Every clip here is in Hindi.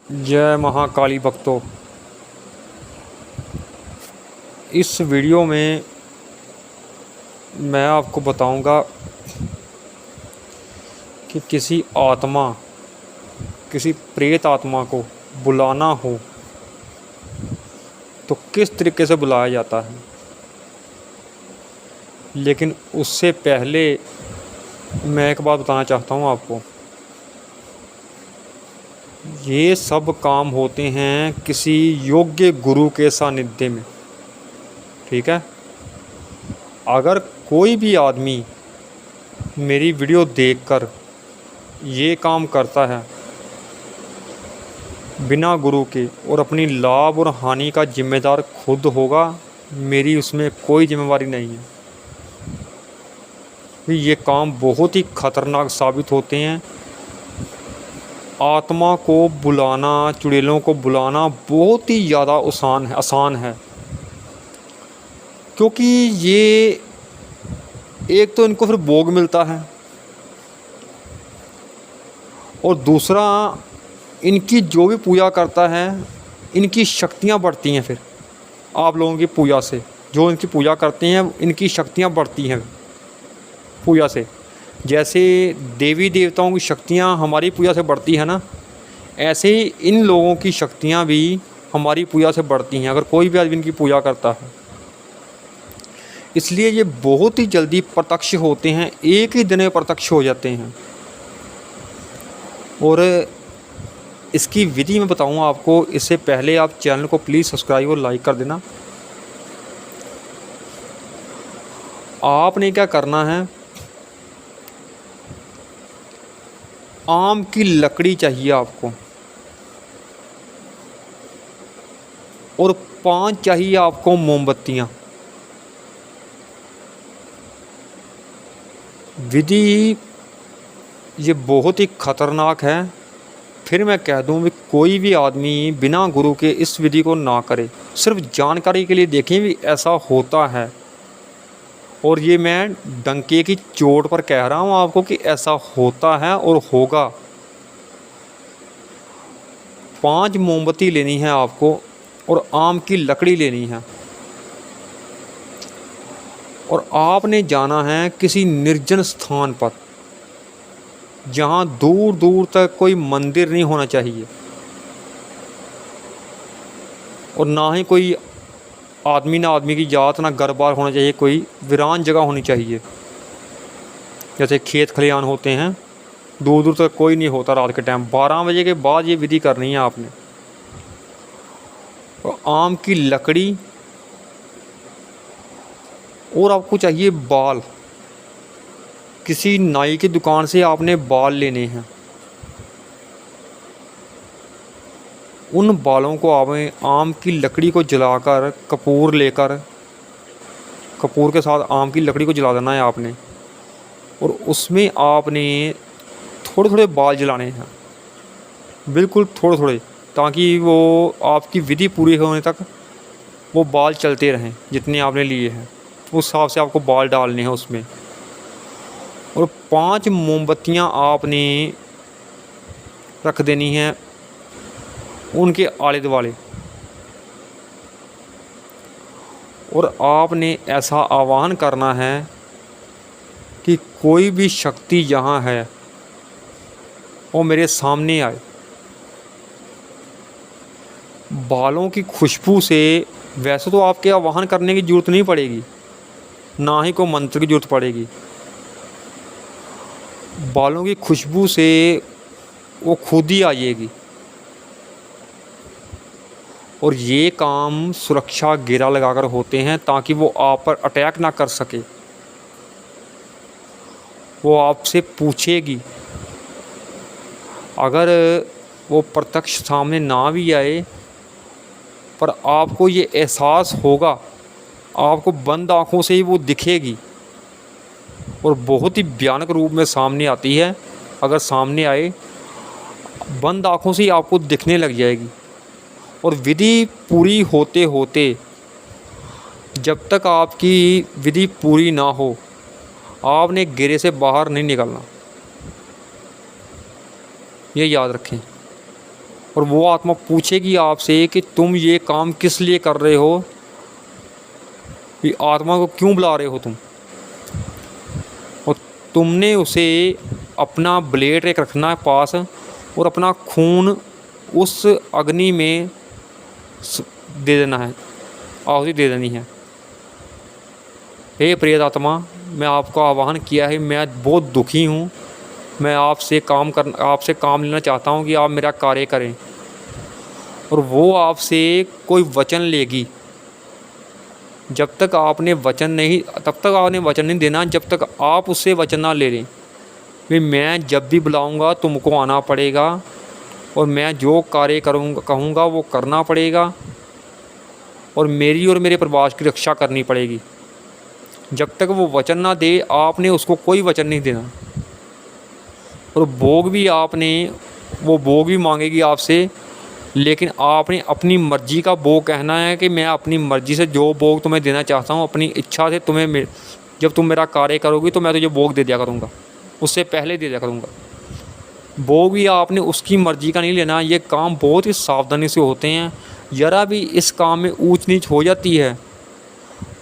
जय महाकाली भक्तों। इस वीडियो में मैं आपको बताऊंगा कि किसी प्रेत आत्मा को बुलाना हो तो किस तरीके से बुलाया जाता है। लेकिन उससे पहले मैं एक बात बताना चाहता हूं आपको। ये सब काम होते हैं किसी योग्य गुरु के सानिध्य में, ठीक है। अगर कोई भी आदमी मेरी वीडियो देखकर ये काम करता है बिना गुरु के और अपनी लाभ और हानि का जिम्मेदार खुद होगा, मेरी उसमें कोई जिम्मेवारी नहीं है। ये काम बहुत ही खतरनाक साबित होते हैं। आत्मा को बुलाना, चुड़ैलों को बुलाना बहुत ही ज़्यादा आसान है, क्योंकि ये एक तो इनको फिर भोग मिलता है और दूसरा इनकी जो भी पूजा करता है इनकी शक्तियाँ बढ़ती हैं। फिर आप लोगों की पूजा से जो इनकी पूजा करते हैं इनकी शक्तियाँ बढ़ती हैं पूजा से। जैसे देवी देवताओं की शक्तियाँ हमारी पूजा से बढ़ती है ना, ऐसे ही इन लोगों की शक्तियाँ भी हमारी पूजा से बढ़ती हैं अगर कोई भी आदमी इनकी पूजा करता है। इसलिए ये बहुत ही जल्दी प्रत्यक्ष होते हैं, एक ही दिन में प्रत्यक्ष हो जाते हैं। और इसकी विधि मैं बताऊंगा आपको। इससे पहले आप चैनल को प्लीज़ सब्सक्राइब और लाइक कर देना। आपने क्या करना है, आम की लकड़ी चाहिए आपको और 5 चाहिए आपको मोमबत्तियाँ। विधि ये बहुत ही खतरनाक है। फिर मैं कह दूं कि कोई भी आदमी बिना गुरु के इस विधि को ना करे। सिर्फ जानकारी के लिए देखें भी ऐसा होता है, और ये मैं डंके की चोट पर कह रहा हूँ आपको कि ऐसा होता है और होगा। 5 मोमबत्ती लेनी है आपको और आम की लकड़ी लेनी है, और आपने जाना है किसी निर्जन स्थान पर जहाँ दूर दूर तक कोई मंदिर नहीं होना चाहिए और ना ही कोई आदमी ना आदमी की जात ना घर बार होना चाहिए। कोई वीरान जगह होनी चाहिए, जैसे खेत खलिहान होते हैं, दूर दूर तक कोई नहीं होता। रात के टाइम 12 बजे के बाद ये विधि करनी है आपने। और आम की लकड़ी और आपको चाहिए बाल। किसी नाई की दुकान से आपने बाल लेने हैं। उन बालों को आपने आम की लकड़ी को जलाकर कपूर लेकर, कपूर के साथ आम की लकड़ी को जला देना है आपने, और उसमें आपने थोड़े थोड़े बाल जलाने हैं, बिल्कुल थोड़े थोड़े, ताकि वो आपकी विधि पूरी होने तक वो बाल चलते रहें। जितने आपने लिए हैं उस हिसाब से आपको बाल डालने हैं उसमें। और 5 मोमबत्तियाँ आपने रख देनी हैं उनके आले दुआले। और आपने ऐसा आह्वान करना है कि कोई भी शक्ति यहाँ है वो मेरे सामने आए। बालों की खुशबू से वैसे तो आपके आह्वान करने की ज़रूरत नहीं पड़ेगी, ना ही कोई मंत्र की ज़रूरत पड़ेगी। बालों की खुशबू से वो खुद ही आएगी। और ये काम सुरक्षा घेरा लगाकर होते हैं ताकि वो आप पर अटैक ना कर सके। वो आपसे पूछेगी, अगर वो प्रत्यक्ष सामने ना भी आए पर आपको ये एहसास होगा, आपको बंद आँखों से ही वो दिखेगी और बहुत ही भयानक रूप में सामने आती है। अगर सामने आए बंद आँखों से ही आपको दिखने लग जाएगी। और विधि पूरी होते होते, जब तक आपकी विधि पूरी ना हो, आपने घेरे से बाहर नहीं निकलना, ये याद रखें। और वो आत्मा पूछेगी आपसे कि तुम ये काम किस लिए कर रहे हो, कि आत्मा को क्यों बुला रहे हो तुम। और तुमने उसे अपना ब्लेड एक रखना है पास और अपना खून उस अग्नि में दे देना है, आहुति दे देनी है। हे प्रेत आत्मा, मैं आपको आह्वान किया है, मैं बहुत दुखी हूँ, मैं आपसे काम लेना चाहता हूँ कि आप मेरा कार्य करें। और वो आपसे कोई वचन लेगी। जब तक आपने वचन नहीं तब तक आपने वचन नहीं देना जब तक आप उससे वचन ना ले लें। भाई मैं जब भी बुलाऊंगा तुमको आना पड़ेगा और मैं जो कार्य कहूँगा वो करना पड़ेगा और मेरी और मेरे परिवार की रक्षा करनी पड़ेगी। जब तक वो वचन ना दे आपने उसको कोई वचन नहीं देना। और भोग भी मांगेगी आपसे, लेकिन आपने अपनी मर्ज़ी का भोग कहना है कि मैं अपनी मर्ज़ी से जो भोग तुम्हें देना चाहता हूँ, अपनी इच्छा से तुम्हें जब तुम मेरा कार्य करोगी तो मैं तुझे भोग दे दिया करूँगा, उससे पहले दे दिया करूँगा। भोग भी आपने उसकी मर्ज़ी का नहीं लेना। ये काम बहुत ही सावधानी से होते हैं। ज़रा भी इस काम में ऊंच नीच हो जाती है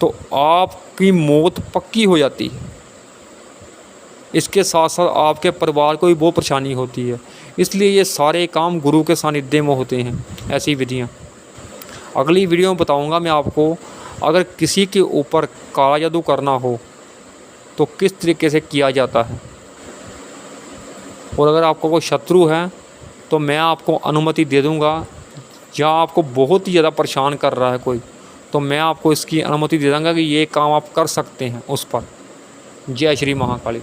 तो आपकी मौत पक्की हो जाती है। इसके साथ साथ आपके परिवार को भी बहुत परेशानी होती है। इसलिए ये सारे काम गुरु के सानिध्य में होते हैं, ऐसी विधियाँ। अगली वीडियो में बताऊंगा मैं आपको, अगर किसी के ऊपर काला जादू करना हो तो किस तरीके से किया जाता है। और अगर आपको कोई शत्रु है तो मैं आपको अनुमति दे दूंगा, या आपको बहुत ही ज़्यादा परेशान कर रहा है कोई, तो मैं आपको इसकी अनुमति दे दूँगा कि ये काम आप कर सकते हैं उस पर। जय श्री महाकाली।